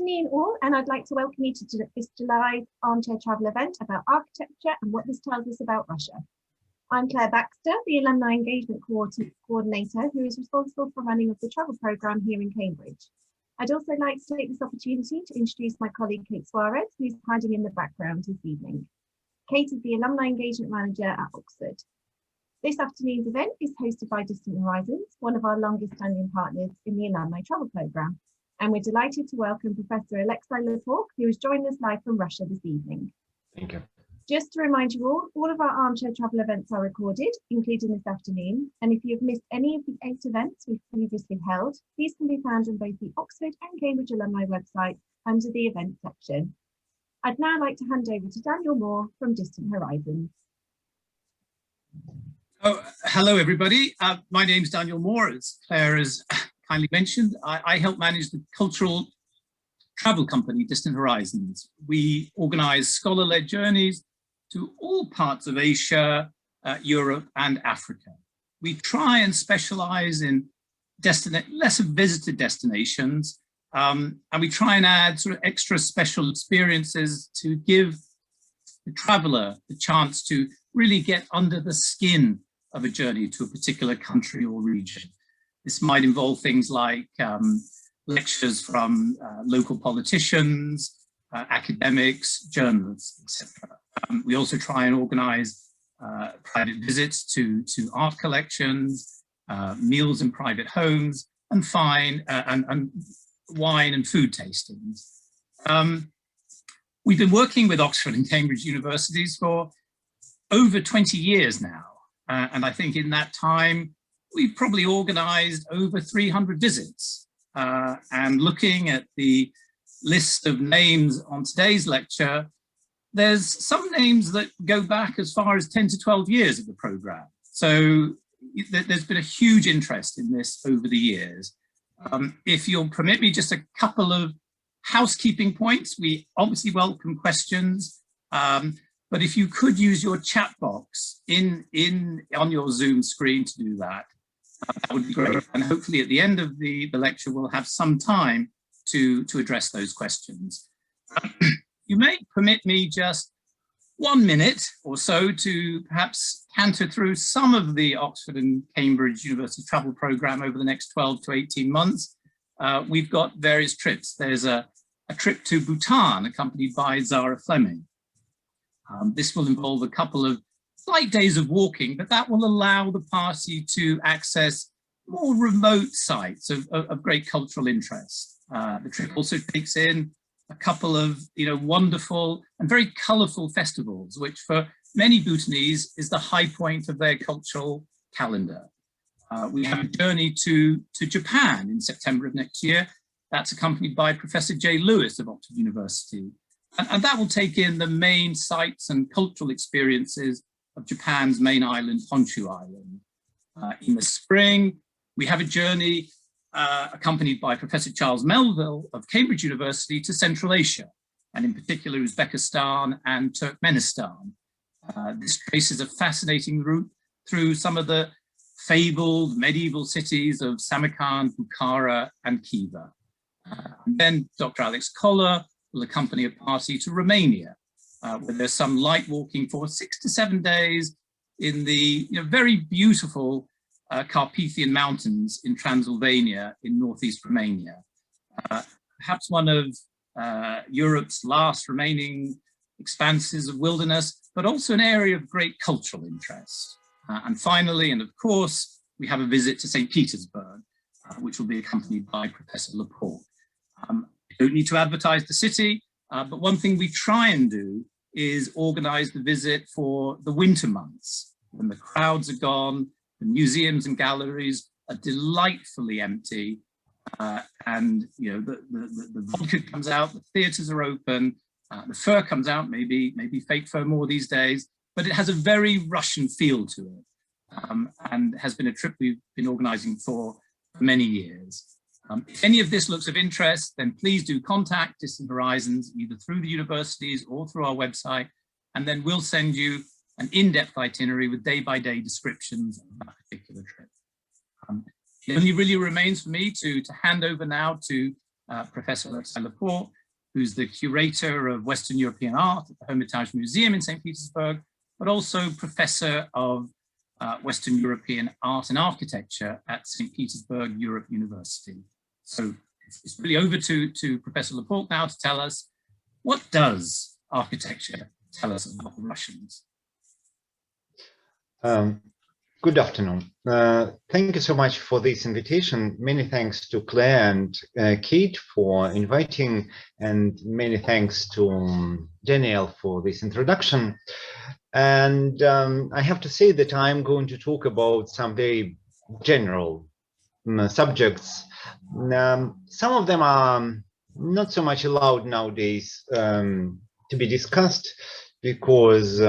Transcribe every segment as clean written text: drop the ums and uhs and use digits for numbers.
afternoon all, and I'd like to welcome you to this July Armchair Travel event about architecture and what this tells us about Russia. I'm Claire Baxter, the Alumni Engagement Coordinator, who is responsible for running of the travel programme here in Cambridge. I'd also like to take this opportunity to introduce my colleague Kate Suarez, who's hiding in the background this evening. Kate is the Alumni Engagement Manager at Oxford. This afternoon's event is hosted by Distant Horizons, one of our longest standing partners in the Alumni Travel Programme. And we're delighted to welcome Professor Alexei Leporc, who has joined us live from Russia this evening. Thank you. Just to remind you all of our armchair travel events are recorded, including this afternoon. And if you've missed any of the 8 events we've previously held, these can be found on both the Oxford and Cambridge Alumni website under the event section. I'd now like to hand over to Daniel Moore from Distant Horizons. Oh, hello, everybody. My name's Daniel Moore, as Claire has kindly mentioned. I help manage the cultural travel company, Distant Horizons. We organise scholar-led journeys to all parts of Asia, Europe and Africa. We try and specialise in lesser visited destinations, and we try and add sort of extra special experiences to give the traveller the chance to really get under the skin of a journey to a particular country or region. This might involve things like lectures from local politicians, academics, journalists, etc. We also try and organise private visits to art collections, meals in private homes, and wine and food tastings. We've been working with Oxford and Cambridge universities for over 20 years now. And I think in that time, we've probably organised over 300 visits. And looking at the list of names on today's lecture, there's some names that go back as far as 10 to 12 years of the programme. So there's been a huge interest in this over the years. If you'll permit me just a couple of housekeeping points, we obviously welcome questions. But if you could use your chat box on your Zoom screen to do that, that would be great. And hopefully at the end of the lecture, we'll have some time to address those questions. You may permit me just 1 minute or so to perhaps canter through some of the Oxford and Cambridge University travel programme over the next 12 to 18 months. We've got various trips. There's a trip to Bhutan accompanied by Zara Fleming. This will involve a couple of slight days of walking, but that will allow the party to access more remote sites of great cultural interest. The trip also takes in a couple of wonderful and very colourful festivals, which for many Bhutanese is the high point of their cultural calendar. We have a journey to Japan in September of next year. That's accompanied by Professor Jay Lewis of Oxford University. And that will take in the main sites and cultural experiences of Japan's main island, Honshu Island. In the spring, we have a journey accompanied by Professor Charles Melville of Cambridge University to Central Asia, and in particular Uzbekistan and Turkmenistan. This traces a fascinating route through some of the fabled medieval cities of Samarkand, Bukhara and Khiva. And then Dr. Alex Koller will accompany a party to Romania, where there's some light walking for 6 to 7 days in the very beautiful Carpathian Mountains in Transylvania in northeast Romania. Perhaps one of Europe's last remaining expanses of wilderness, but also an area of great cultural interest. And finally, and of course, we have a visit to St. Petersburg, which will be accompanied by Professor Leporc. You don't need to advertise the city, but one thing we try and do is organise the visit for the winter months, when the crowds are gone, the museums and galleries are delightfully empty, and the vodka comes out, the theatres are open, the fur comes out, maybe fake fur more these days, but it has a very Russian feel to it, and has been a trip we've been organising for many years. If any of this looks of interest, then please do contact Distant Horizons, either through the universities or through our website, and then we'll send you an in-depth itinerary with day-by-day descriptions of that particular trip. It only really remains for me to hand over now to Professor Leporc, who's the curator of Western European art at the Hermitage Museum in St. Petersburg, but also professor of Western European art and architecture at St. Petersburg Europe University. So it's really over to Professor Leporc now to tell us, what does architecture tell us about the Russians? Good afternoon. Thank you so much for this invitation. Many thanks to Claire and Kate for inviting, and many thanks to Daniel for this introduction. And I have to say that I'm going to talk about some very general subjects. Some of them are not so much allowed nowadays to be discussed because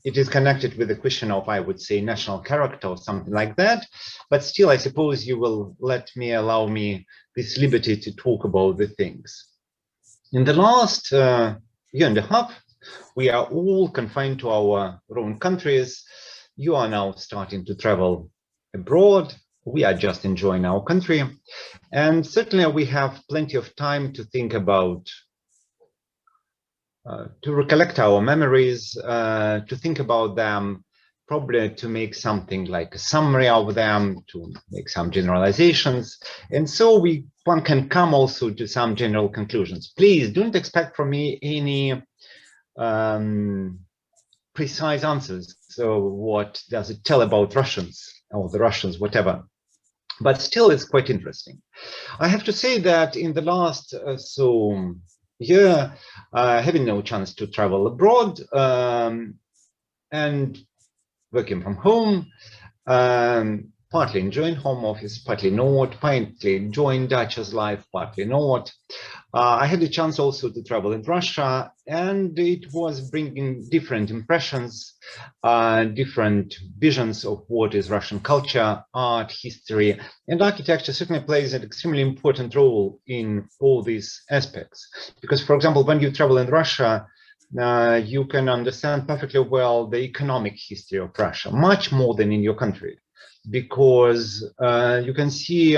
it is connected with the question of, I would say, national character or something like that. But still, I suppose you will allow me this liberty to talk about the things. In the last year and a half, we are all confined to our own countries. You are now starting to travel abroad. We are just enjoying our country. And certainly we have plenty of time to think about, to recollect our memories, to think about them, probably to make something like a summary of them, to make some generalizations. And so one can come also to some general conclusions. Please don't expect from me any precise answers. So what does it tell about Russians or the Russians, whatever. But still, it's quite interesting. I have to say that in the last year, having no chance to travel abroad and working from home, partly enjoying home office, partly not, partly enjoying Dutch's life, partly not. I had a chance also to travel in Russia, and it was bringing different impressions, different visions of what is Russian culture, art, history, and architecture certainly plays an extremely important role in all these aspects. Because, for example, when you travel in Russia, you can understand perfectly well the economic history of Russia, much more than in your country, because you can see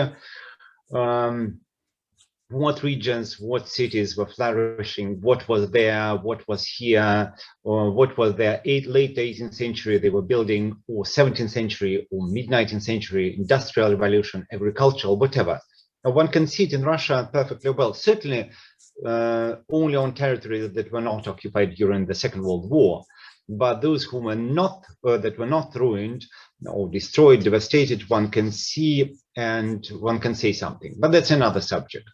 what regions, what cities were flourishing, what was there, what was here, or what was there late 18th century they were building, or 17th century, or mid-19th century, industrial revolution, agricultural, whatever. One can see it in Russia perfectly well, certainly only on territories that were not occupied during the Second World War. But those who were not, that were not ruined or destroyed, devastated, one can see and one can say something. But that's another subject.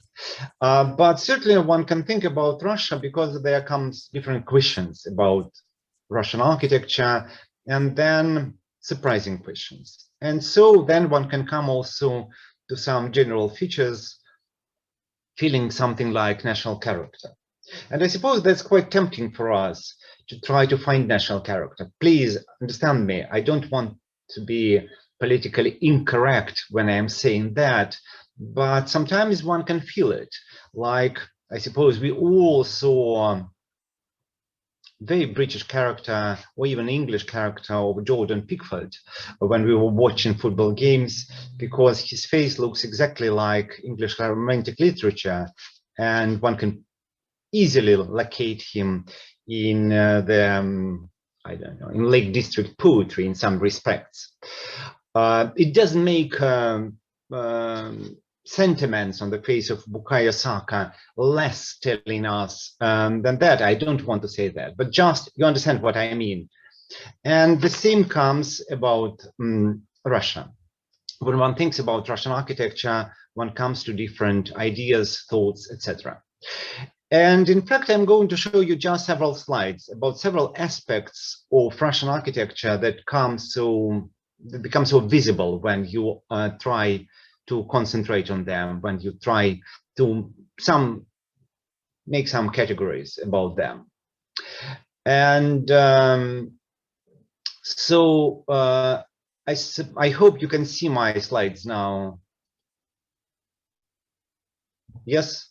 But certainly one can think about Russia because there comes different questions about Russian architecture and then surprising questions. And so then one can come also to some general features, feeling something like national character. And I suppose that's quite tempting for us to try to find national character. Please understand me. I don't want to be politically incorrect when I am saying that, but sometimes one can feel it. Like, I suppose we all saw very British character or even English character of Jordan Pickford when we were watching football games, because his face looks exactly like English romantic literature, and one can easily locate him in I don't know, in Lake District poetry in some respects. It doesn't make sentiments on the face of Bukayo Saka less telling us than that. I don't want to say that, but just you understand what I mean. And the same comes about Russia. When one thinks about Russian architecture, one comes to different ideas, thoughts, etc. And in fact, I'm going to show you just several slides about several aspects of Russian architecture that become so visible when you try to concentrate on them, when you try to make some categories about them. And so I hope you can see my slides now. Yes?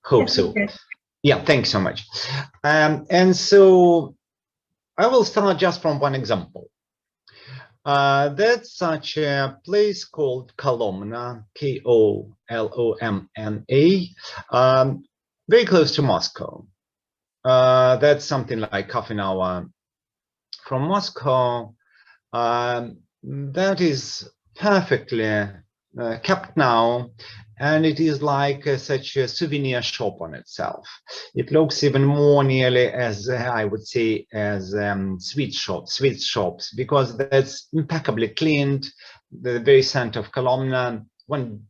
Hope so. Yeah, thanks so much. And so I will start just from one example. That's such a place called Kolomna, Kolomna, very close to Moscow. That's something like half an hour from Moscow. That is perfectly kept now, and it is like such a souvenir shop on itself. It looks even more nearly as I would say as sweet shops, because that's impeccably cleaned. The very center of Kolomna, one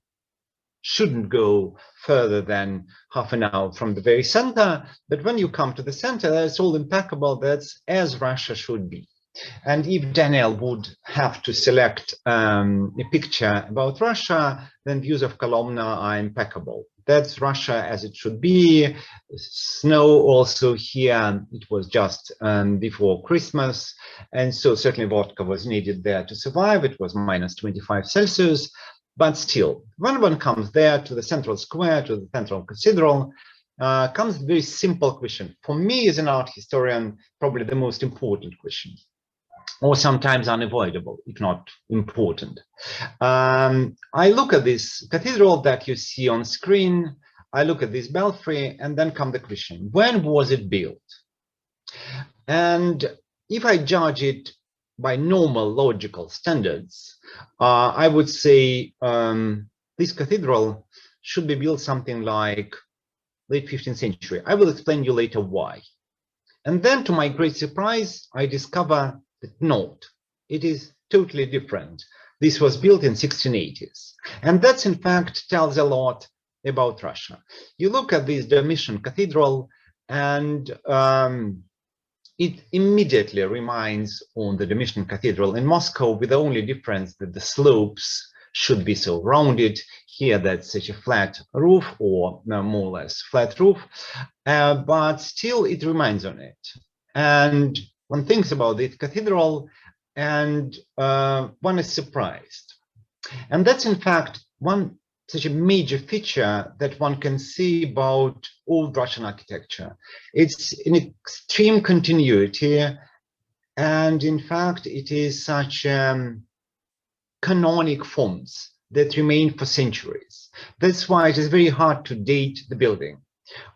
shouldn't go further than half an hour from the very center, but when you come to the center, it's all impeccable. That's as Russia should be. And if Daniel would have to select a picture about Russia, then views of Kolomna are impeccable. That's Russia as it should be. Snow also here. It was just before Christmas. And so certainly vodka was needed there to survive. It was minus 25 Celsius. But still, when one comes there to the central square, to the central cathedral, comes a very simple question. For me as an art historian, probably the most important question, or sometimes unavoidable, if not important. I look at this cathedral that you see on screen, I look at this belfry, and then come the question, when was it built? And if I judge it by normal logical standards, I would say this cathedral should be built something like late 15th century. I will explain you later why. And then to my great surprise, I discover that not, it is totally different. This was built in 1680s. And that's in fact tells a lot about Russia. You look at this Domitian Cathedral and it immediately reminds on the Domitian Cathedral in Moscow, with the only difference that the slopes should be so rounded. Here that's such a flat roof, or more or less flat roof, but still it reminds on it. And one thinks about this cathedral and one is surprised. And that's in fact one such a major feature that one can see about old Russian architecture. It's an extreme continuity, and in fact it is such canonic forms that remain for centuries. That's why it is very hard to date the building.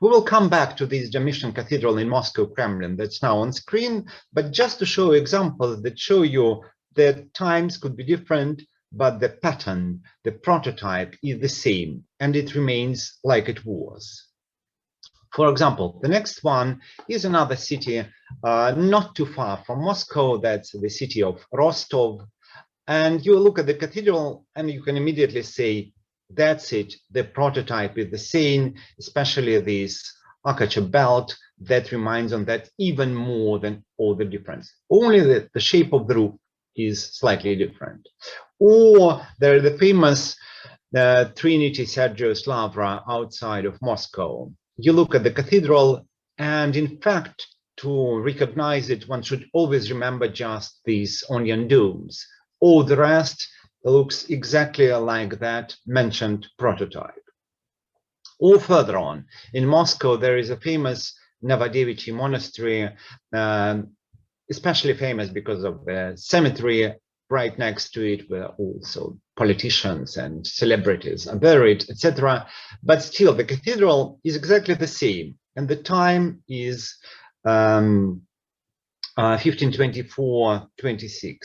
We will come back to this Domitian Cathedral in Moscow Kremlin that's now on screen, but just to show examples that show you that times could be different, but the pattern, the prototype is the same, and it remains like it was. For example, the next one is another city not too far from Moscow. That's the city of Rostov. And you look at the cathedral and you can immediately say, that's it, the prototype is the same, especially this armature belt that reminds on that even more than all the difference. Only the shape of the roof is slightly different. Or there are the famous Trinity Sergius Lavra outside of Moscow. You look at the cathedral, and in fact, to recognize it, one should always remember just these onion domes. All the rest looks exactly like that mentioned prototype. Or further on, in Moscow, there is a famous Novodevichy monastery, especially famous because of the cemetery right next to it, where also politicians and celebrities are buried, etc. But still, the cathedral is exactly the same, and the time is 1524-26.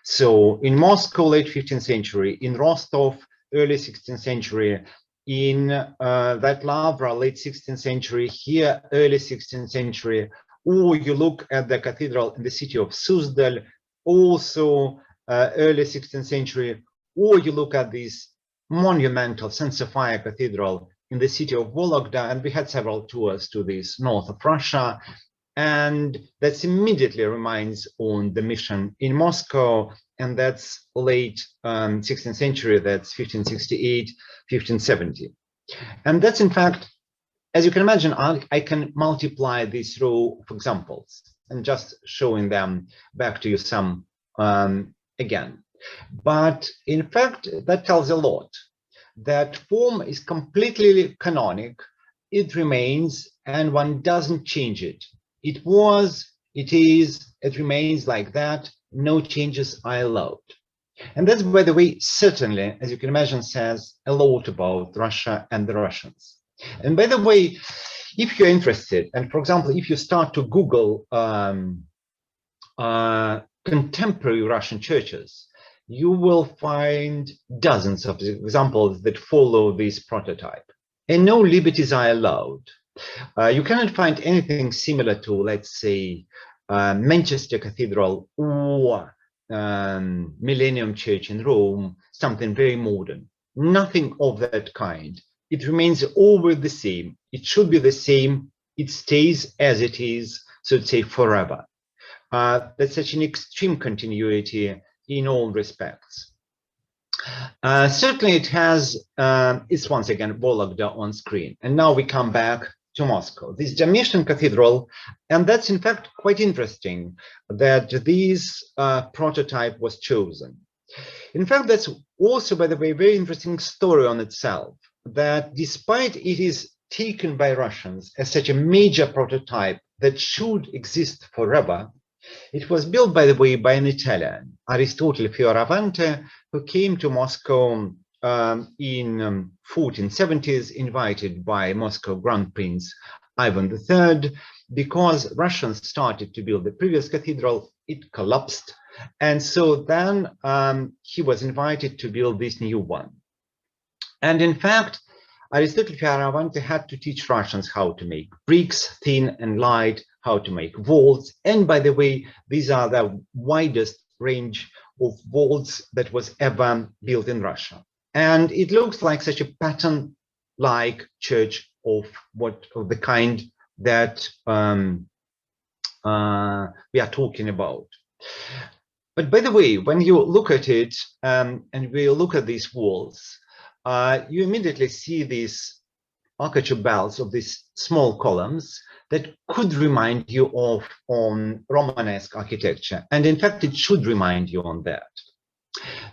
So in Moscow, late 15th century, in Rostov, early 16th century, in that Lavra, late 16th century, here, early 16th century, or you look at the cathedral in the city of Suzdal, also early 16th century, or you look at this monumental St. Sophia Cathedral in the city of Vologda, and we had several tours to this north of Russia, and that immediately reminds on the mission in Moscow, and that's late 16th century, that's 1568, 1570. And that's in fact, as you can imagine, I can multiply this row of examples and just showing them back to you some again. But in fact, that tells a lot. That form is completely canonic, it remains, and one doesn't change it. It was, it is, it remains like that, no changes are allowed. And that's, by the way, certainly, as you can imagine, says a lot about Russia and the Russians. And by the way, if you're interested, and for example, if you start to Google contemporary Russian churches, you will find dozens of examples that follow this prototype. And no liberties are allowed. You cannot find anything similar to, let's say, Manchester Cathedral or Millennium Church in Rome, something very modern. Nothing of that kind. It remains always the same. It should be the same. It stays as it is, so to say, forever. That's such an extreme continuity in all respects. Certainly it has, it's once again Vologda on screen. And now we come back to Moscow, this Domitian Cathedral. And that's in fact quite interesting that this prototype was chosen. In fact, that's also, by the way, a very interesting story on itself, that despite it is taken by Russians as such a major prototype that should exist forever, it was built, by the way, by an Italian, Aristotele Fioravante, who came to Moscow in 1470s, invited by Moscow Grand Prince Ivan III. Because Russians started to build the previous cathedral, it collapsed. And so then he was invited to build this new one. And in fact, Aristotele Fioravante had to teach Russians how to make bricks, thin and light, how to make vaults. And by the way, these are the widest range of vaults that was ever built in Russia. And it looks like such a pattern-like church of the kind that we are talking about. But by the way, when you look at it and we look at these walls, you immediately see these architecture bells of these small columns that could remind you of Romanesque architecture. And in fact, it should remind you on that.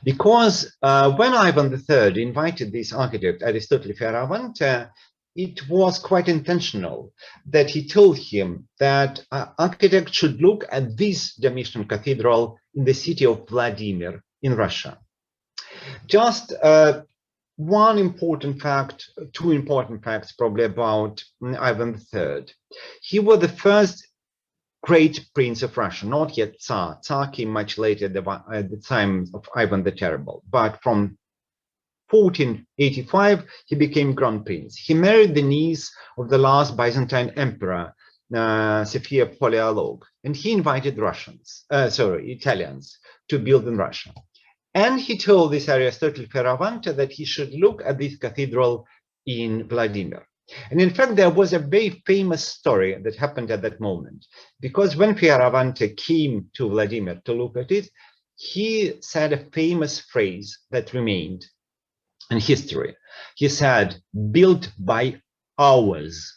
Because when Ivan III invited this architect, Aristotele Fioravante, it was quite intentional that he told him that architects should look at this Domitian Cathedral in the city of Vladimir in Russia. Just one important fact, two important facts probably about Ivan III. He was the first great prince of Russia, not yet Tsar. Tsar came much later at the time of Ivan the Terrible. But from 1485, he became Grand Prince. He married the niece of the last Byzantine emperor, Sophia Paleolog, and he invited Italians to build in Russia. And he told this Aristotele Fioravante that he should look at this cathedral in Vladimir. And in fact, there was a very famous story that happened at that moment, because when Fioravante came to Vladimir to look at it, he said a famous phrase that remained in history. He said, built by ours,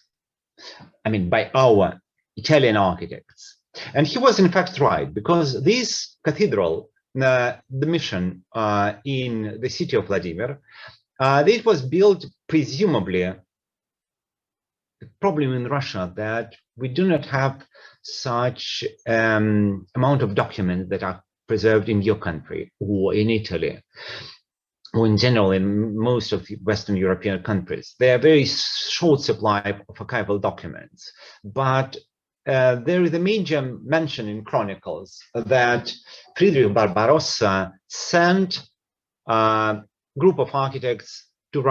by our Italian architects. And he was in fact right, because this cathedral, the mission in the city of Vladimir, it was built presumably. The problem in Russia that we do not have such amount of documents that are preserved in your country or in Italy, or in general in most of the Western European countries. There are very short supply of archival documents, but there is a major mention in chronicles that Friedrich Barbarossa sent a group of architects to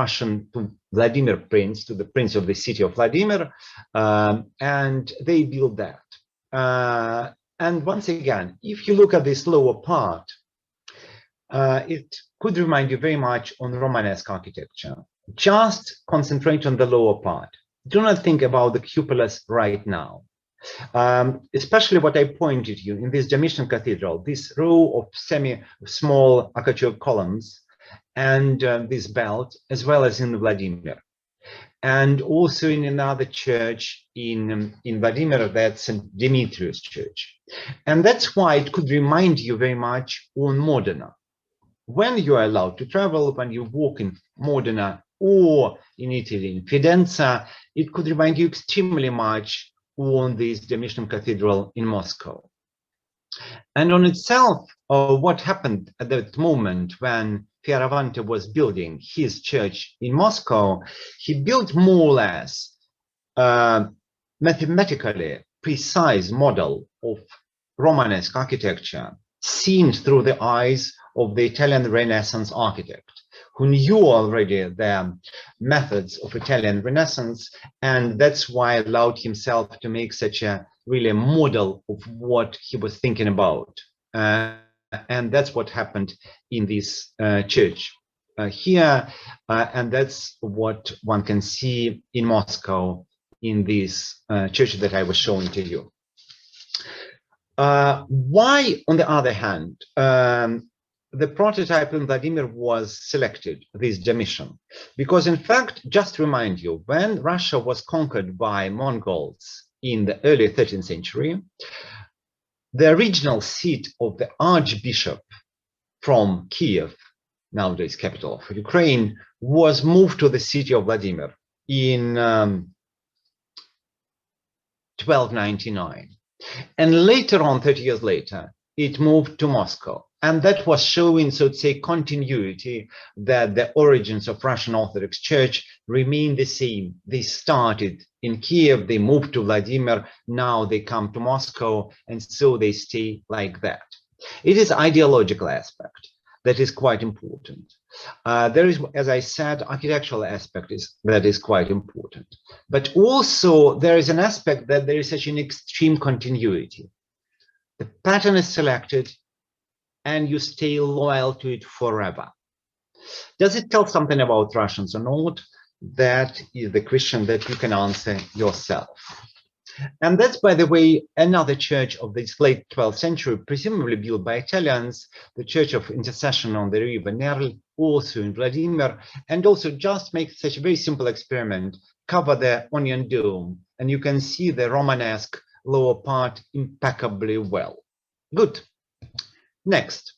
Vladimir Prince, to the prince of the city of Vladimir, and they built that. And once again, if you look at this lower part, it could remind you very much on Romanesque architecture. Just concentrate on the lower part. Do not think about the cupolas right now. Especially what I pointed you in this Domitian Cathedral, this row of semi-small architectural columns, and this belt, as well as in Vladimir, and also in another church in Vladimir, that's St. Demetrius Church. And that's why it could remind you very much on Modena. When you are allowed to travel, when you walk in Modena or in Italy, in Fidenza, it could remind you extremely much on this Domitian Cathedral in Moscow. And on itself, what happened at that moment when Fioravante was building his church in Moscow, he built more or less mathematically precise model of Romanesque architecture seen through the eyes of the Italian Renaissance architect, who knew already the methods of Italian Renaissance, and that's why allowed himself to make such a really model of what he was thinking about. And that's what happened in this church here, and that's what one can see in Moscow in this church that I was showing to you. Why, on the other hand, the prototype in Vladimir was selected, this Domitian? Because in fact, just to remind you, when Russia was conquered by Mongols in the early 13th century, the original seat of the archbishop from Kiev, nowadays capital of Ukraine, was moved to the city of Vladimir in 1299. And later on, 30 years later, it moved to Moscow. And that was showing, so to say, continuity, that the origins of Russian Orthodox Church remain the same. They started in Kiev, they moved to Vladimir, now they come to Moscow, and so they stay like that. It is ideological aspect that is quite important. There is, as I said, architectural aspect that is quite important. But also there is an aspect that there is such an extreme continuity. The pattern is selected and you stay loyal to it forever. Does it tell something about Russians or not? That is the question that you can answer yourself. And that's, by the way, another church of this late 12th century, presumably built by Italians, the Church of Intercession on the River Nerl, also in Vladimir, and also just make such a very simple experiment, cover the onion dome, and you can see the Romanesque lower part impeccably well. Good. Next.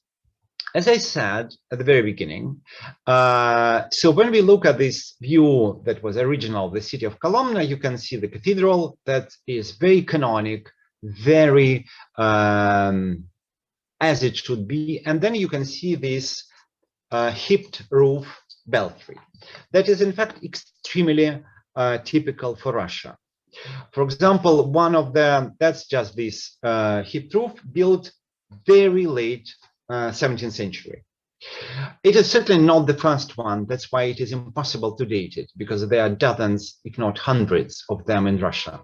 As I said at the very beginning, so when we look at this view that was original of the city of Kolomna, you can see the cathedral that is very canonic, very as it should be. And then you can see this hipped roof belfry. That is in fact extremely typical for Russia. For example, one of the, that's just this hipped roof built very late 17th century. It is certainly not the first one. That's why it is impossible to date it, because there are dozens, if not hundreds, of them in Russia.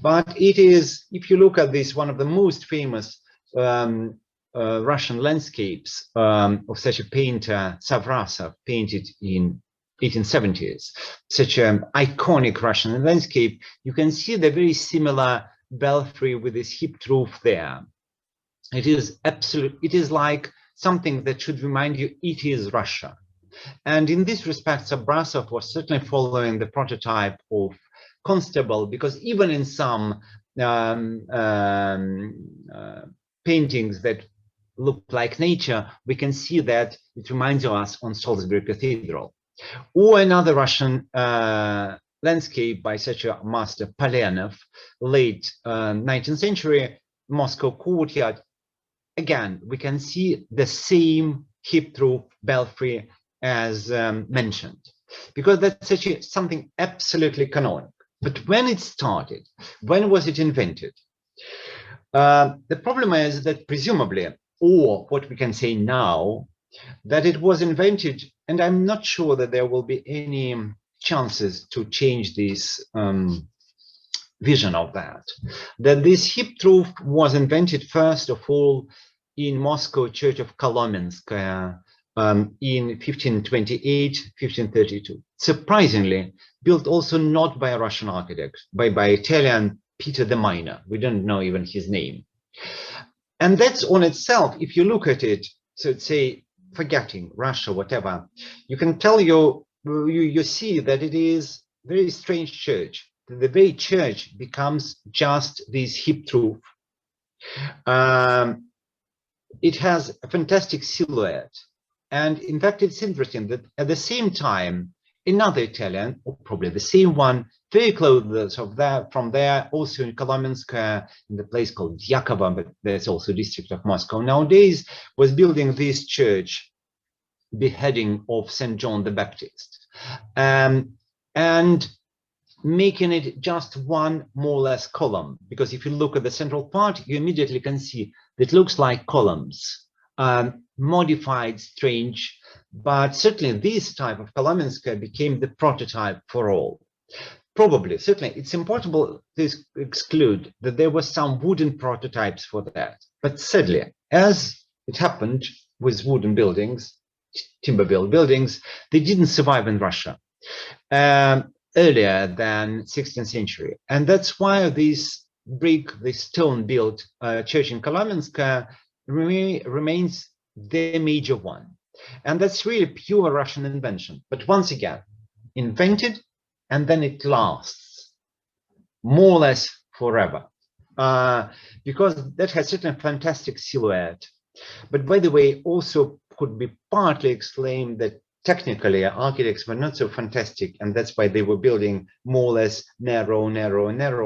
But it is, if you look at this, one of the most famous Russian landscapes of such a painter, Savrasov, painted in 1870s, such an iconic Russian landscape. You can see the very similar belfry with this hipped roof there. It is absolute. It is like something that should remind you it is Russia. And in this respect, Savrasov was certainly following the prototype of Constable, because even in some paintings that look like nature, we can see that it reminds us on Salisbury Cathedral. Or another Russian landscape by such a master, Polenov, late 19th century, Moscow courtyard. Again, we can see the same hipped roof belfry as mentioned, because that's such something absolutely canonical. But when it started, when was it invented? The problem is that presumably, or what we can say now, that it was invented, and I'm not sure that there will be any chances to change this vision of that this hipped roof was invented first of all in Moscow Church of Kolomenskaya in 1528, 1532. Surprisingly, built also not by a Russian architect, but by Italian Peter the Minor. We don't know even his name. And that's on itself, if you look at it, so to say, forgetting Russia, whatever, you can tell you see that it is a very strange church. The very church becomes just this hipped roof. It has a fantastic silhouette. And in fact, it's interesting that at the same time, another Italian, or probably the same one, very close from there, also in Kolomenskoye, in the place called Yakovo, but there's also a district of Moscow nowadays, was building this church, beheading of St. John the Baptist, and making it just one more or less column. Because if you look at the central part, you immediately can see that it looks like columns, modified, strange, but certainly this type of Kolomenskoye became the prototype for all. Probably, certainly, it's impossible to exclude that there were some wooden prototypes for that. But sadly, as it happened with wooden buildings, timber-built buildings, they didn't survive in Russia earlier than 16th century. And that's why this stone-built church in Kolomenskoye remains the major one. And that's really pure Russian invention. But once again, invented, and then it lasts more or less forever, because that has certain fantastic silhouette. But by the way, also could be partly explained that technically architects were not so fantastic, and that's why they were building more or less narrow,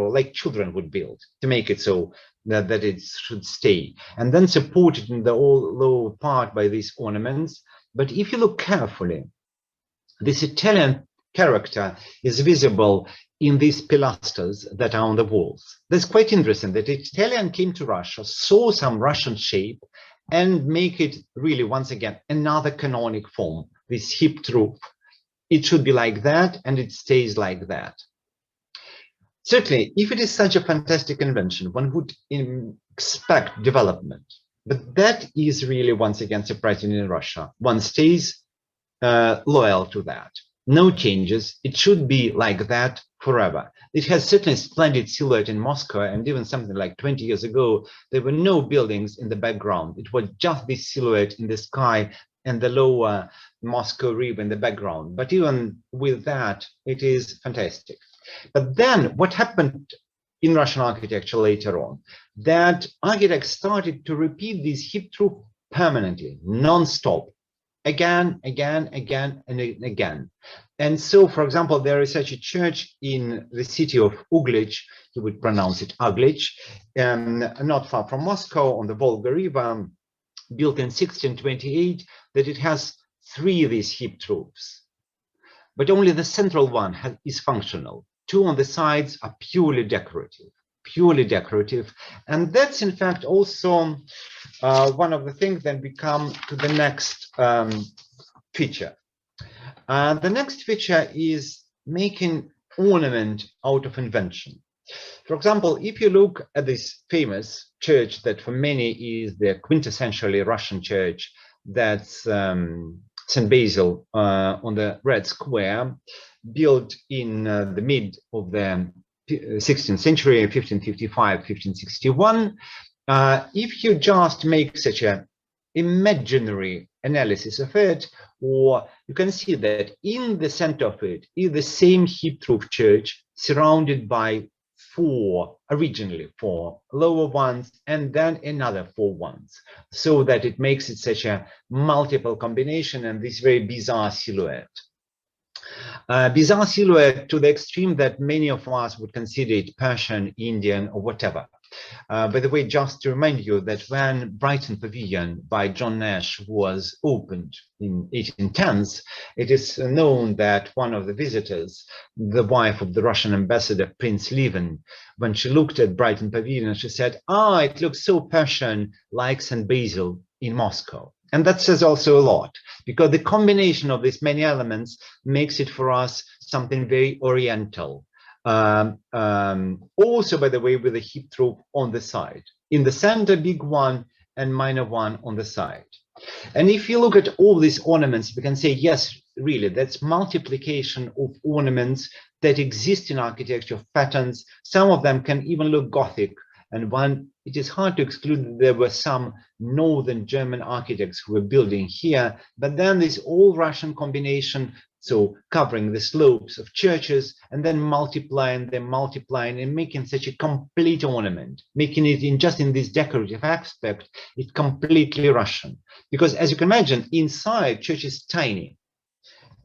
like children would build, to make it so that it should stay, and then supported in the lower part by these ornaments. But if you look carefully, this Italian character is visible in these pilasters that are on the walls. That's quite interesting that Italian came to Russia, saw some Russian shape, and make it really, once again, another canonic form, this hipped roof. It should be like that, and it stays like that. Certainly, if it is such a fantastic invention, one would expect development. But that is really, once again, surprising in Russia. One stays loyal to that. No changes. It should be like that forever. It has certainly splendid silhouette in Moscow, and even something like 20 years ago, there were no buildings in the background. It was just this silhouette in the sky and the lower Moscow river in the background. But even with that, it is fantastic. But then what happened in Russian architecture later on, that architects started to repeat this hipped roof permanently, non-stop, again, and again. And so, for example, there is such a church in the city of Uglich, you would pronounce it Uglich, not far from Moscow on the Volga River, built in 1628, that it has 3 of these hipped roofs. But only the central one is functional. 2 on the sides are purely decorative. And that's in fact also one of the things that become to the next feature. The next feature is making ornament out of invention. For example, if you look at this famous church that for many is the quintessentially Russian church, that's St. Basil on the Red Square, built in the mid of the 16th century, 1555, 1561. If you just make such an imaginary analysis of it, or you can see that in the center of it is the same hipped roof church surrounded by 4, originally 4 lower ones, and then another 4 ones, so that it makes it such a multiple combination and this very bizarre silhouette. Bizarre silhouette to the extreme that many of us would consider it Persian, Indian, or whatever. By the way, just to remind you that when Brighton Pavilion by John Nash was opened in 1810s, it is known that one of the visitors, the wife of the Russian ambassador, Prince Levin, when she looked at Brighton Pavilion, she said, "Ah, it looks so Persian, like St. Basil in Moscow." And that says also a lot, because the combination of these many elements makes it for us something very oriental. Also, by the way, with a hipped roof on the side. In the center, big one, and minor one on the side. And if you look at all these ornaments, we can say, yes, really, that's multiplication of ornaments that exist in architecture, patterns. Some of them can even look Gothic. And it is hard to exclude that there were some northern German architects who were building here, but then this all Russian combination, so covering the slopes of churches and then multiplying and making such a complete ornament, making it just in this decorative aspect, it's completely Russian. Because as you can imagine, inside church is tiny.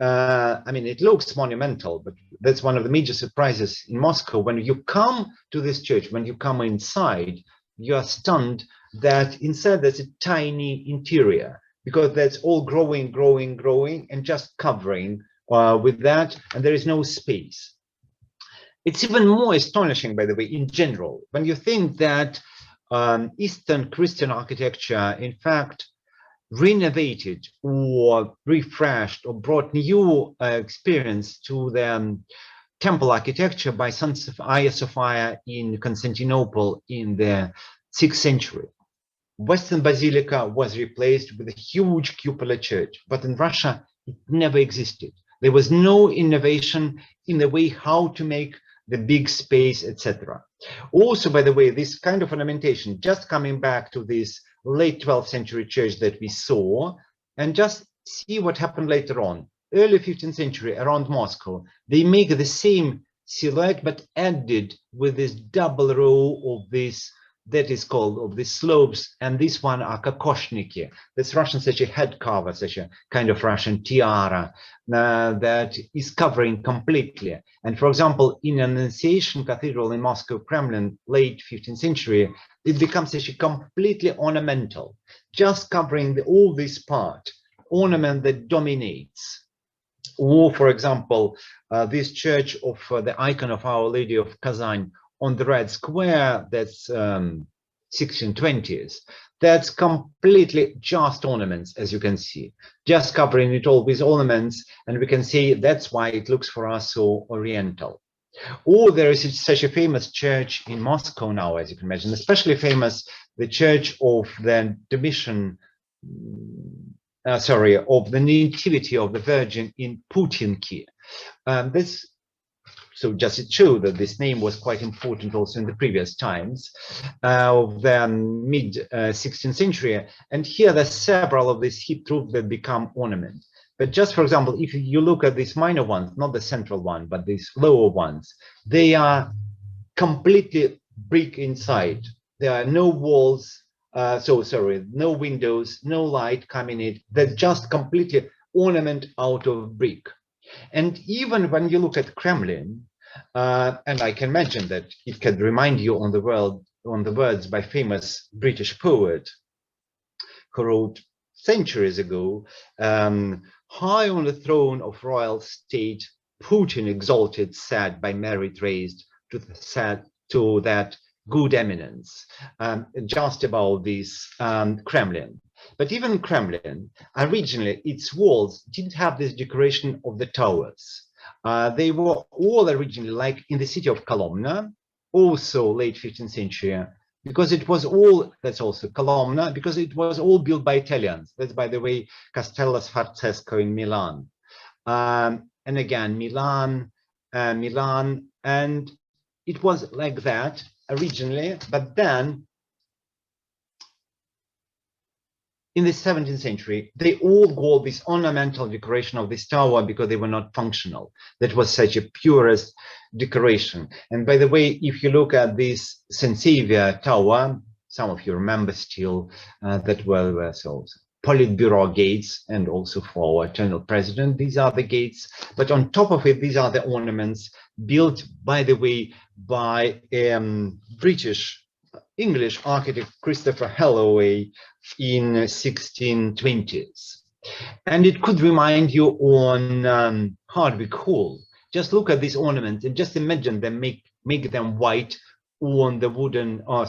I mean, it looks monumental, but that's one of the major surprises in Moscow. When you come to this church, when you come inside, you are stunned that inside there's a tiny interior, because that's all growing, growing, growing, and just covering with that, and there is no space. It's even more astonishing, by the way, in general, when you think that Eastern Christian architecture, in fact, renovated or refreshed or brought new experience to the temple architecture by Saint Hagia Sophia in Constantinople in the 6th century. Western Basilica was replaced with a huge cupola church, but in Russia, it never existed. There was no innovation in the way how to make the big space, etc. Also, by the way, this kind of ornamentation, just coming back to this late 12th century church that we saw, and just see what happened later on. Early 15th century, around Moscow, they make the same silhouette, but added with this double row of this, that is called, of these slopes, and this one are kokoshniki. That's Russian, such a head cover, such a kind of Russian tiara that is covering completely. And for example, in Annunciation Cathedral in Moscow, Kremlin, late 15th century, it becomes such a completely ornamental, just covering all this part, ornament that dominates. Or, for example, this church of the icon of Our Lady of Kazan on the Red Square, that's 1620s, that's completely just ornaments, as you can see, just covering it all with ornaments, and we can see that's why it looks for us so oriental. Or there is such a famous church in Moscow now, as you can imagine, especially famous, the Church of the Domitian, of the Nativity of the Virgin in Putinki. This, so just it showed that this name was quite important also in the previous times of the mid-16th century. And here there's several of these heaped roofs that become ornament. But just for example, if you look at these minor ones, not the central one, but these lower ones, they are completely brick inside. There are no walls, no windows, no light coming in. They're just completely ornament out of brick. And even when you look at Kremlin, and I can imagine that it can remind you on the words by famous British poet who wrote centuries ago, high on the throne of royal state, Putin exalted sat by merit raised to that good eminence, just about this Kremlin. But even Kremlin, originally, its walls didn't have this decoration of the towers. They were all originally like in the city of Kolomna, also late 15th century, because it was all, that's also Kolomna, because it was all built by Italians. That's, by the way, Castello Sforzesco in Milan. And again, Milan, and it was like that originally, but then in the 17th century, they all got this ornamental decoration of this tower because they were not functional. That was such a purest decoration. And by the way, if you look at this St. Saviour Tower, some of you remember still that were so Politburo gates, and also for our eternal president, these are the gates. But on top of it, these are the ornaments built, by the way, by English architect Christopher Helloway in 1620s. And it could remind you on Hardwick Hall. Just look at these ornaments and just imagine them, make them white on the wooden, on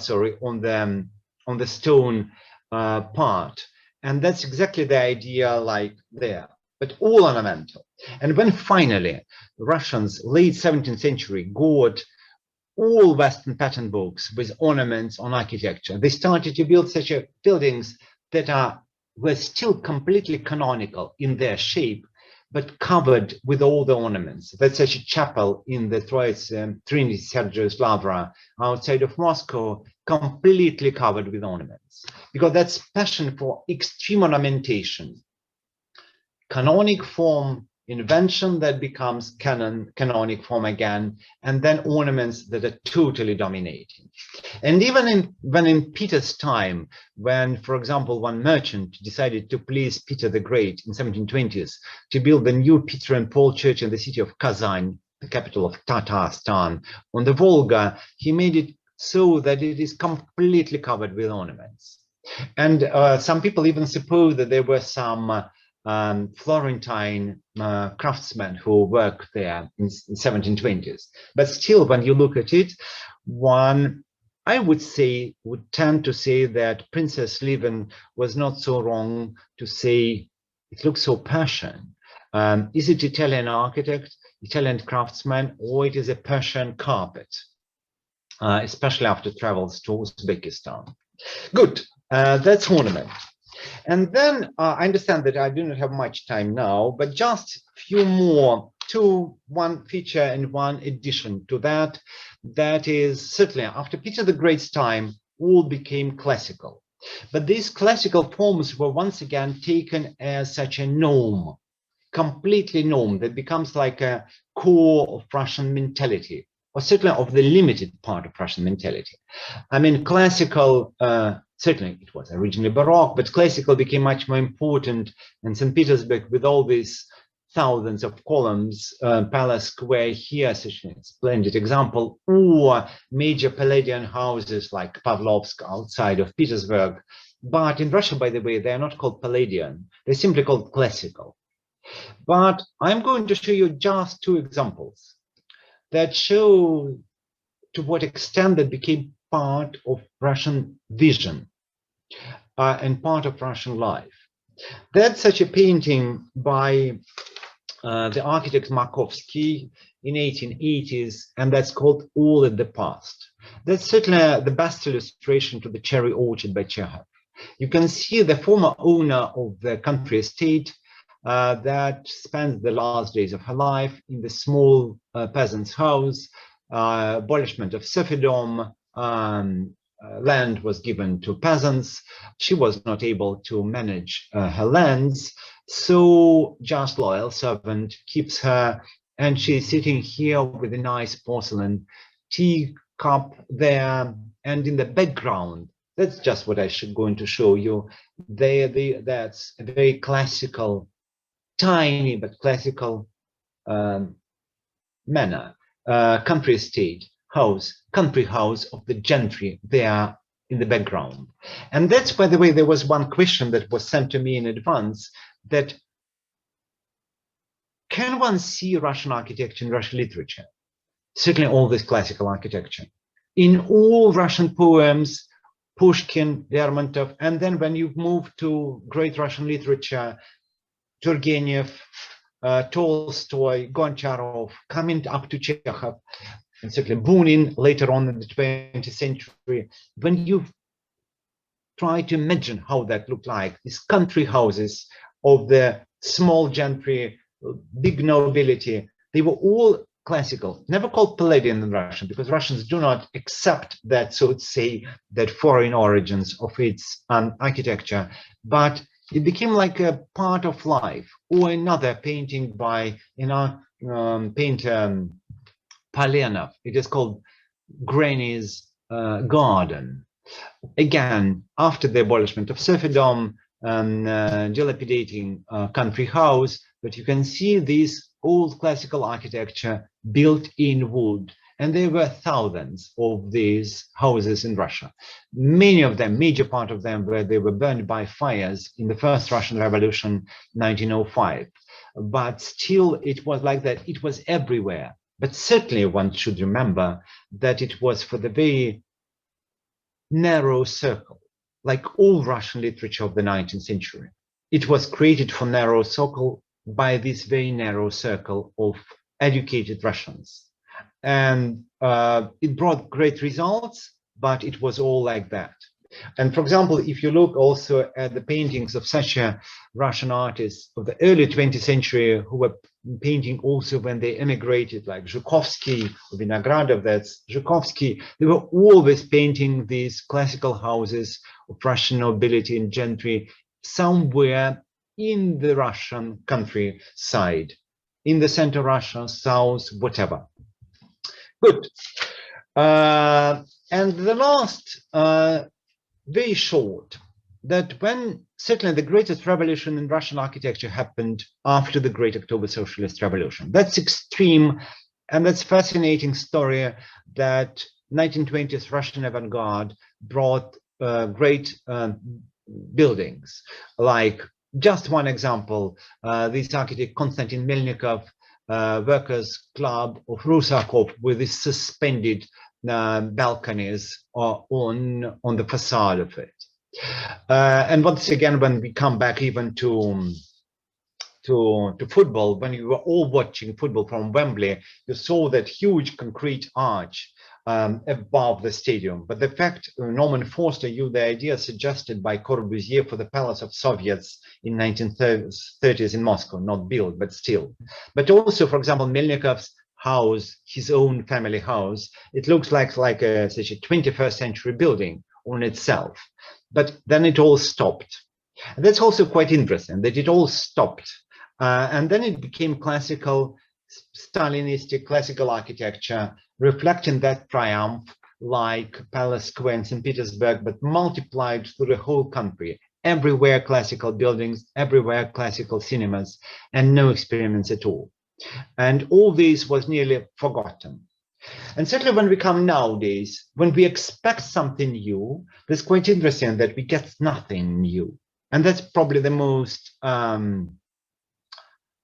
the stone part. And that's exactly the idea like there, but all ornamental. And when finally the Russians, late 17th century, got all Western pattern books with ornaments on architecture, they started to build such buildings that were still completely canonical in their shape, but covered with all the ornaments. That's such a chapel in the Trinity Sergius Lavra outside of Moscow, completely covered with ornaments, because that's passion for extreme ornamentation. Canonic form invention that becomes canonic form again, and then ornaments that are totally dominating. And even when in Peter's time, when, for example, one merchant decided to please Peter the Great in 1720s to build the new Peter and Paul church in the city of Kazan, the capital of Tatarstan, on the Volga, he made it so that it is completely covered with ornaments. And some people even suppose that there were some Florentine craftsmen who worked there in 1720s. But still, when you look at it, one, I would tend to say that Princess Lieven was not so wrong to say it looks so Persian. Is it Italian architect, Italian craftsman, or it is a Persian carpet, especially after travels to Uzbekistan? Good, that's ornament. And then I understand that I do not have much time now, but just a few more to one feature and one addition to that. That is certainly after Peter the Great's time, all became classical. But these classical forms were once again taken as such a norm, completely norm that becomes like a core of Russian mentality, or certainly of the limited part of Russian mentality. I mean, classical, certainly it was originally Baroque, but classical became much more important. And St. Petersburg, with all these thousands of columns, Palace Square here, such a splendid example, or major Palladian houses like Pavlovsk outside of Petersburg. But in Russia, by the way, they are not called Palladian, they're simply called classical. But I'm going to show you just two examples that show to what extent that became part of Russian vision and part of Russian life. That's such a painting by the architect Markovsky in 1880s, and that's called All in the Past. That's certainly the best illustration to the cherry orchard by Chekhov. You can see the former owner of the country estate that spent the last days of her life in the small peasant's house, abolishment of serfdom, land was given to peasants. She was not able to manage her lands, so just loyal servant keeps her, and she's sitting here with a nice porcelain teacup there, and in the background, that's just what I should going to show you. That's a very classical, tiny but classical manner, country estate house, country house of the gentry there in the background. And that's, by the way, there was one question that was sent to me in advance, that can one see Russian architecture in Russian literature? Certainly all this classical architecture. In all Russian poems, Pushkin, Lermontov, and then when you move to great Russian literature, Turgenev, Tolstoy, Goncharov, coming up to Chekhov, and certainly Bunin later on in the 20th century, when you try to imagine how that looked like, these country houses of the small gentry, big nobility, they were all classical, never called Palladian in Russian, because Russians do not accept that, so to say, that foreign origins of its architecture, but it became like a part of life. Or another painting by painter Polenov, it is called Granny's Garden. Again, after the abolishment of serfdom, dilapidating country house, but you can see this old classical architecture built in wood. And there were thousands of these houses in Russia. Many of them, major part of them, they were burned by fires in the first Russian Revolution, 1905. But still, it was like that. It was everywhere. But certainly one should remember that it was for the very narrow circle, like all Russian literature of the 19th century. It was created for narrow circle by this very narrow circle of educated Russians. And it brought great results, but it was all like that. And for example, if you look also at the paintings of such a Russian artists of the early 20th century who were painting also when they emigrated, like Zhukovsky or Vinogradov, that's Zhukovsky, they were always painting these classical houses of Russian nobility and gentry somewhere in the Russian countryside. in the center of Russia, south, whatever. Good. And the last, very short, that when certainly the greatest revolution in Russian architecture happened after the Great October Socialist Revolution. That's extreme, and that's fascinating story that 1920s Russian avant-garde brought great buildings. Like, just one example, this architect Konstantin Melnikov, Workers' Club of Rusakov, with these suspended balconies on the facade of it. And once again, when we come back even to football, when you were all watching football from Wembley, you saw that huge concrete arch above the stadium. But the fact, Norman Foster used the idea suggested by Corbusier for the Palace of Soviets in 1930s in Moscow, not built, but still. But also, for example, Melnikov's house, his own family house, it looks like such a 21st century building on itself. But then it all stopped. And that's also quite interesting, that it all stopped. And then it became classical, Stalinistic classical architecture, reflecting that triumph, like Palace Square in St. Petersburg, but multiplied through the whole country. Everywhere classical buildings, everywhere classical cinemas, and no experiments at all. And all this was nearly forgotten. And certainly when we come nowadays, when we expect something new, it's quite interesting that we get nothing new. And that's probably the most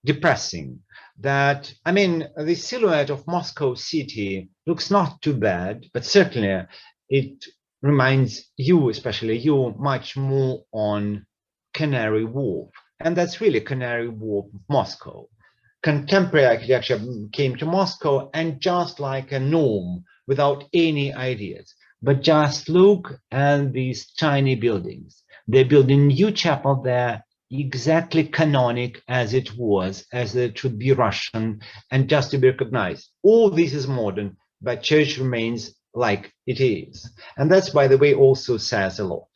depressing. That, I mean, the silhouette of Moscow city looks not too bad, but certainly it reminds you, especially you, much more on Canary Wharf. And that's really Canary Wharf of Moscow. Contemporary architecture came to Moscow and just like a norm, without any ideas. But just look at these tiny buildings. They're building a new chapel there, exactly canonic as it was, as it should be Russian, and just to be recognized. All this is modern, but church remains like it is. And that's, by the way, also says a lot.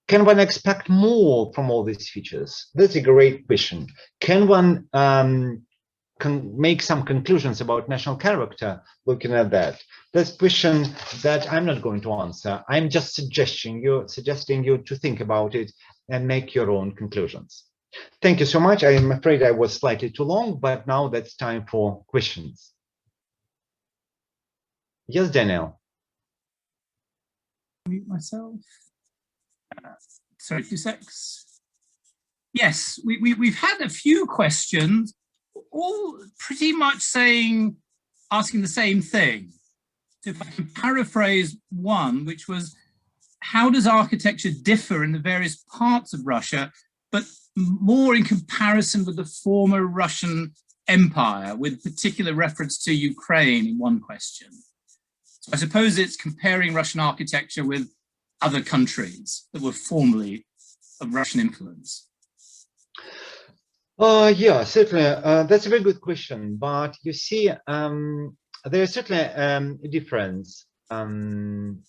Can one expect more from all these features? That's a great question. Can one make some conclusions about national character looking at that? That's a question that I'm not going to answer. I'm just suggesting you to think about it and make your own conclusions. Thank you so much. I am afraid I was slightly too long, but now that's time for questions. Yes, Daniel. Mute myself. Sorry, 2 secs. Yes, we've had a few questions, all pretty much asking the same thing. So if I can paraphrase one, which was, how does architecture differ in the various parts of Russia, but more in comparison with the former Russian Empire, with particular reference to Ukraine in one question? So I suppose it's comparing Russian architecture with other countries that were formerly of Russian influence. Yeah, certainly. That's a very good question. But you see, there's certainly a difference. And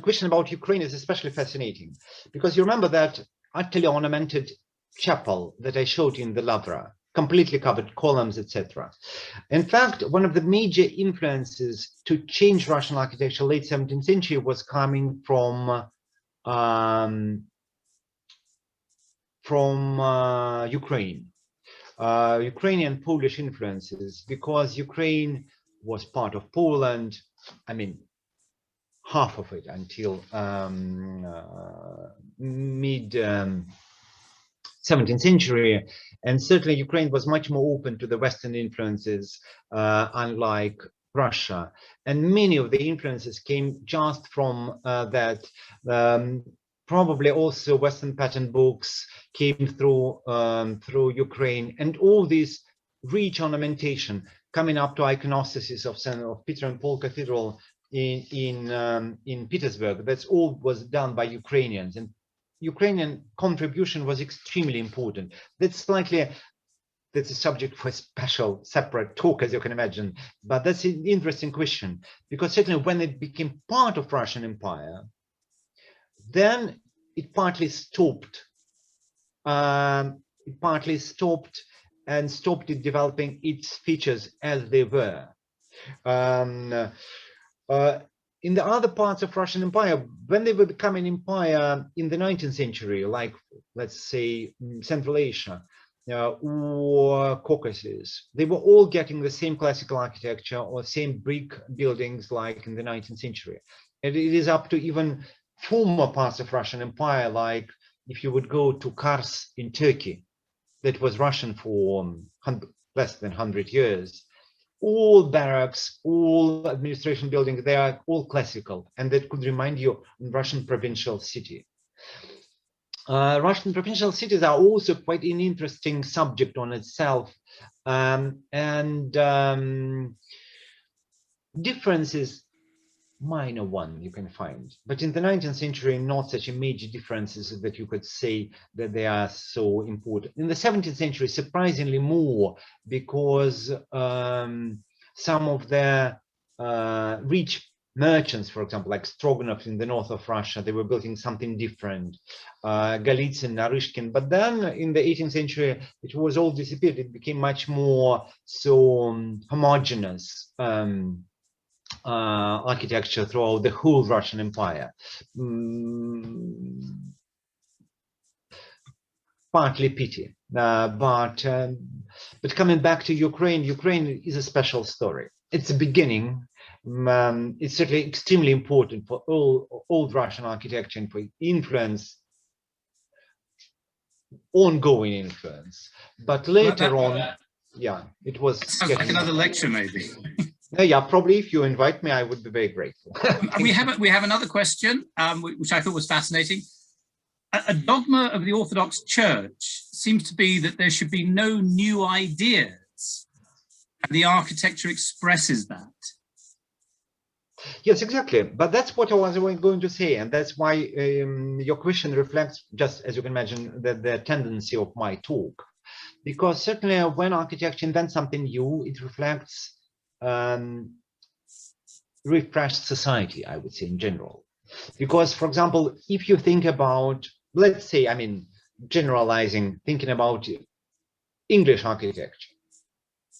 question about Ukraine is especially fascinating, because you remember that utterly ornamented chapel that I showed in the Lavra, completely covered columns, etc. In fact, one of the major influences to change Russian architecture late 17th century was coming from Ukraine, Ukrainian Polish influences, because Ukraine was part of Poland. I mean, half of it until mid 17th century, and certainly Ukraine was much more open to the Western influences, unlike Russia. And many of the influences came just from that. Probably also Western pattern books came through Ukraine, and all this rich ornamentation coming up to iconostasis of Peter and Paul Cathedral in Petersburg. That's all was done by Ukrainians, and Ukrainian contribution was extremely important. That's a subject for a special separate talk, as you can imagine, but that's an interesting question, because certainly when it became part of Russian Empire, then it partly stopped it partly stopped it developing its features as they were. In the other parts of Russian Empire, when they were becoming empire in the 19th century, like let's say Central Asia or Caucasus, they were all getting the same classical architecture or same brick buildings like in the 19th century. And it is up to even former parts of Russian Empire, like if you would go to Kars in Turkey, that was Russian for less than 100 years. All barracks, all administration buildings, they are all classical, and that could remind you of Russian provincial city. Russian provincial cities are also quite an interesting subject on itself, differences, minor one you can find, but in the 19th century not such a major differences that you could say that they are so important. In the 17th century surprisingly more, because some of the rich merchants, for example, like Stroganov in the north of Russia, they were building something different, Golitsyn, Narishkin. But then in the 18th century it was all disappeared. It became much more so homogeneous architecture throughout the whole Russian Empire. Partly pity, but coming back to Ukraine, Ukraine is a special story. It's a beginning. It's certainly extremely important for old Russian architecture and for influence, ongoing influence. But later on, yeah, it was. Sounds like another lecture, maybe. Yeah, probably if you invite me, I would be very grateful. we have another question, which I thought was fascinating. A dogma of the Orthodox Church seems to be that there should be no new ideas, and the architecture expresses that. Yes, exactly. But that's what I was going to say, and that's why your question reflects, just as you can imagine, the tendency of my talk. Because certainly when architecture invents something new, it reflects refreshed society, I would say, in general. Because, for example, if you think about, let's say, I mean, generalizing, thinking about English architecture,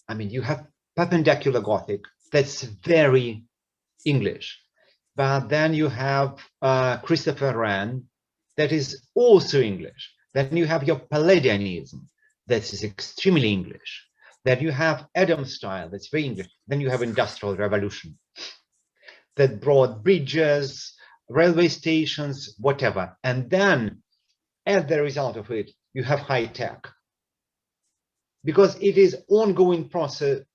I mean, you have perpendicular Gothic, that's very English. But then you have Christopher Wren, that is also English. Then you have your Palladianism, that is extremely English. Then you have Adam style, that's very English. Then you have Industrial Revolution that brought bridges, railway stations, whatever. And then, as the result of it, you have high tech. Because it is ongoing process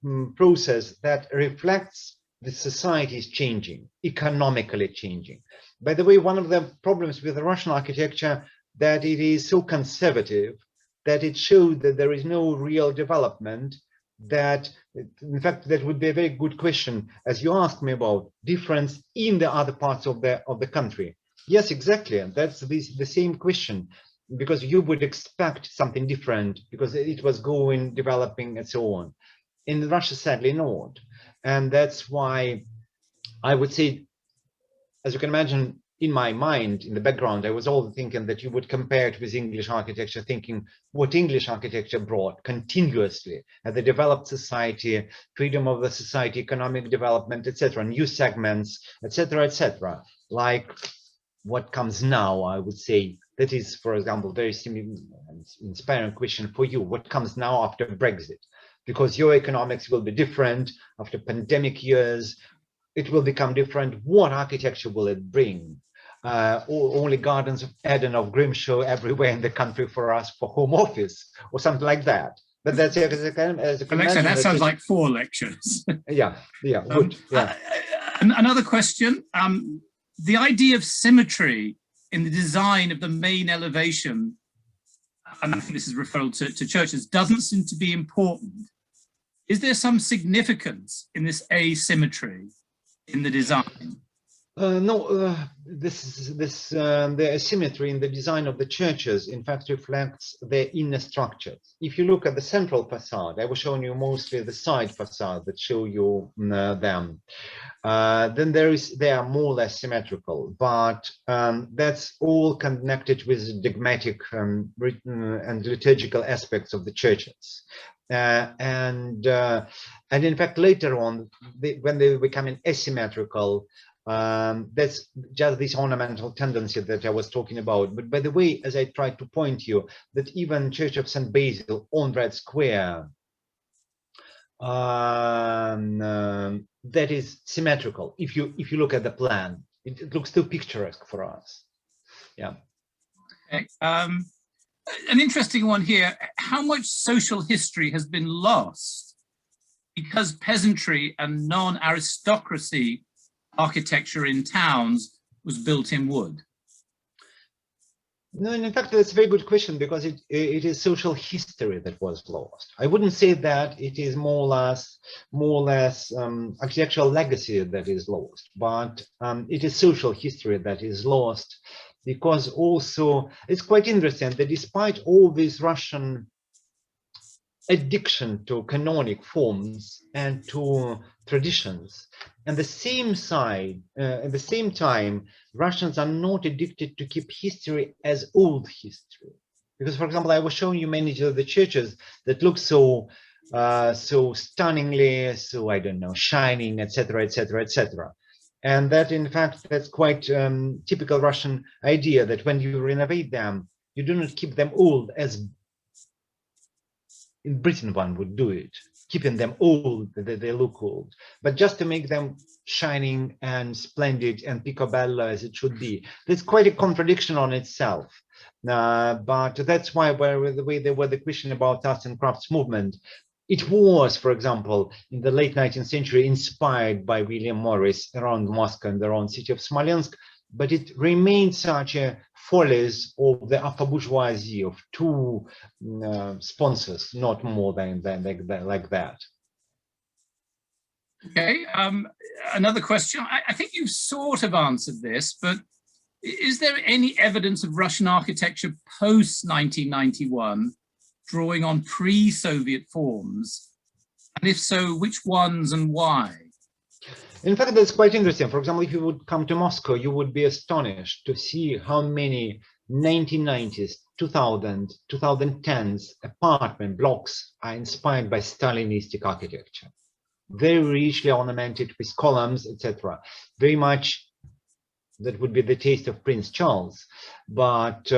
that reflects the society is changing, economically changing. By the way, one of the problems with the Russian architecture that it is so conservative that it showed that there is no real development, that in fact that would be a very good question as you asked me about difference in the other parts of the country. Yes, exactly, and that's the same question, because you would expect something different because it was developing and so on. In Russia, sadly not, and that's why I would say, as you can imagine, in my mind, in the background, I was all thinking that you would compare it with English architecture, thinking what English architecture brought continuously at the developed society, freedom of the society, economic development, etc., new segments, etc., etc. Like what comes now, I would say, that is, for example, very inspiring question for you. What comes now after Brexit? Because your economics will be different after pandemic years. It will become different. What architecture will it bring? Or only gardens of Eden of Grimshaw everywhere in the country for us for home office or something like that. But that's as Alexa, that sounds like 4 lectures. Yeah, good. Yeah. Another question. The idea of symmetry in the design of the main elevation, and I think this is referred to churches, doesn't seem to be important. Is there some significance in this asymmetry in the design? No, the asymmetry in the design of the churches, in fact, reflects their inner structures. If you look at the central facade, I was showing you mostly the side facade that show you them. Then they are more or less symmetrical, but that's all connected with dogmatic written and liturgical aspects of the churches. And in fact, later on, when they become asymmetrical, that's just this ornamental tendency that I was talking about. But by the way, as I tried to point you, that even Church of St. Basil on Red Square, that is symmetrical. If you look at the plan, it looks too picturesque for us. Yeah. Okay. An interesting one here. How much social history has been lost because peasantry and non-aristocracy architecture in towns was built in wood? No, and in fact, that's a very good question, because it is social history that was lost. I wouldn't say that it is more or less architectural legacy that is lost, but it is social history that is lost, because also it's quite interesting that despite all this Russian addiction to canonic forms and to traditions, at the same time, Russians are not addicted to keep history as old history. Because, for example, I was showing you many of the churches that look so stunningly, so I don't know, shining, etc., etc., etc. And that, in fact, that's quite typical Russian idea, that when you renovate them, you do not keep them old as in Britain one would do it, keeping them old, that they look old, but just to make them shining and splendid and picobello as it should be. That's quite a contradiction on itself. But that's why, the way there was the question about arts and crafts movement, it was, for example, in the late 19th century, inspired by William Morris around Moscow and around the city of Smolensk, but it remained such a follies of the upper bourgeoisie, of two sponsors, not more than like that. Okay, another question. I think you've sort of answered this, but is there any evidence of Russian architecture post-1991 drawing on pre-Soviet forms? And if so, which ones and why? In fact, that's quite interesting. For example, if you would come to Moscow, you would be astonished to see how many 1990s, 2000s, 2010s apartment blocks are inspired by Stalinistic architecture. Very richly ornamented with columns, etc. Very much that would be the taste of Prince Charles, but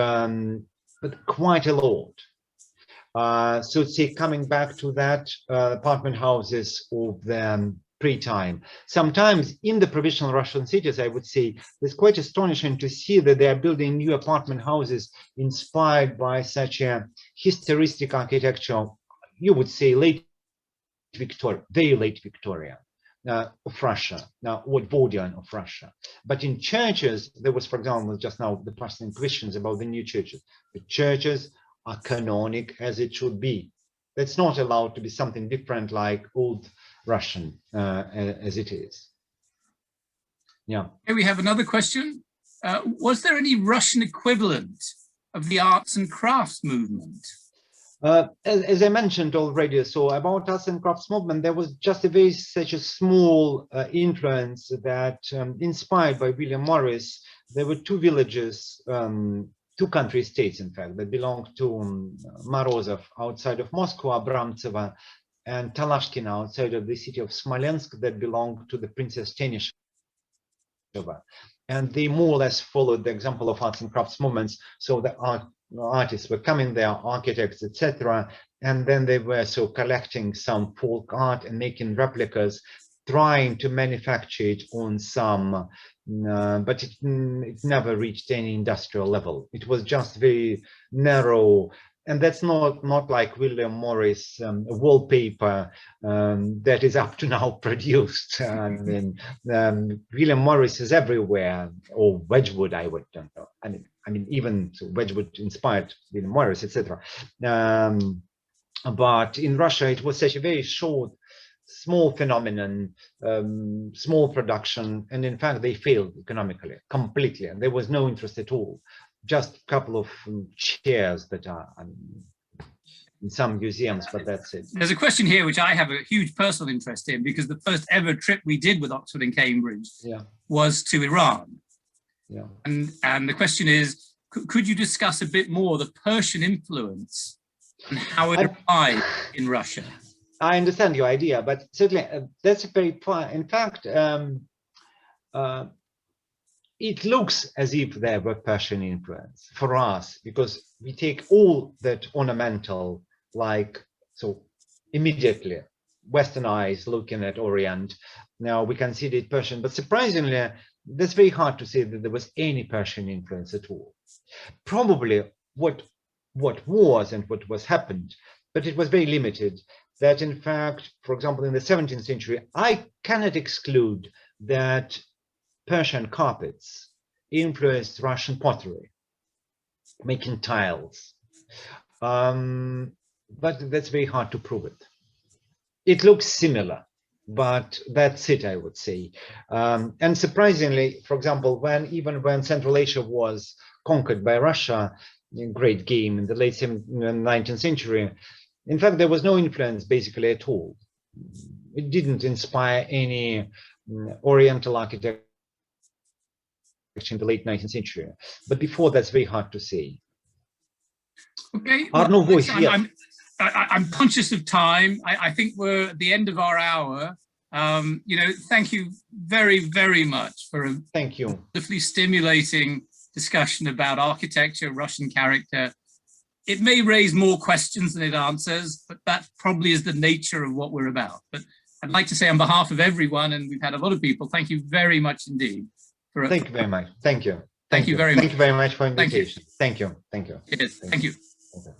quite a lot. So say, coming back to that, apartment houses of the pre-time. Sometimes in the provincial Russian cities, I would say, it's quite astonishing to see that they are building new apartment houses inspired by such a historistic architecture, you would say late Victoria, very late Victoria of Russia, or Edwardian of Russia. But in churches, there was, for example, just now the person questions about the new churches. The churches are canonic as it should be. That's not allowed to be something different like old Russian as it is. Yeah. Okay, we have another question. Was there any Russian equivalent of the arts and crafts movement? As I mentioned already, so about arts and crafts movement, there was just such a small influence that inspired by William Morris. There were two villages, two country estates, in fact, that belonged to Morozov outside of Moscow, Abramtsevo, and Talashkina outside of the city of Smolensk that belonged to the Princess Tenisheva. And they more or less followed the example of arts and crafts movements. So the artists were coming there, architects, etc. And then they were so collecting some folk art and making replicas, trying to manufacture it on some, but it never reached any industrial level. It was just very narrow. And that's not like William Morris wallpaper that is up to now produced. I mean, William Morris is everywhere, or Wedgwood, I would don't know. I mean, even so Wedgwood inspired William Morris, etc. But in Russia, it was such a very short small phenomenon, small production, and in fact they failed economically completely, and there was no interest at all. Just a couple of chairs that are in some museums, but that's it. There's a question here which I have a huge personal interest in, because the first ever trip we did with Oxford and Cambridge was to Iran. And the question is, could you discuss a bit more the Persian influence and how it applied in Russia? I understand your idea, but certainly that's a very far. In fact, it looks as if there were Persian influence for us, because we take all that ornamental, like, so immediately Western eyes looking at Orient, now we consider it Persian, but surprisingly, that's very hard to say that there was any Persian influence at all. Probably what was and what was happened, but it was very limited. That in fact, for example, in the 17th century, I cannot exclude that Persian carpets influenced Russian pottery, making tiles. But that's very hard to prove it. It looks similar, but that's it, I would say. And surprisingly, for example, even when Central Asia was conquered by Russia, a great game in the late 19th century, in fact, there was no influence basically at all. It didn't inspire any Oriental architecture in the late 19th century. But before, that's very hard to say. Okay. Arno voice, yes. I'm conscious of time. I think we're at the end of our hour. You know, thank you very, very much for a wonderfully stimulating discussion about architecture, Russian character. It may raise more questions than it answers, but that probably is the nature of what we're about. But I'd like to say on behalf of everyone, and we've had a lot of people, thank you very much indeed. Thank you very much. Thank you. Thank you very much. Thank you very much for the invitation. Thank you. Thank you. Okay.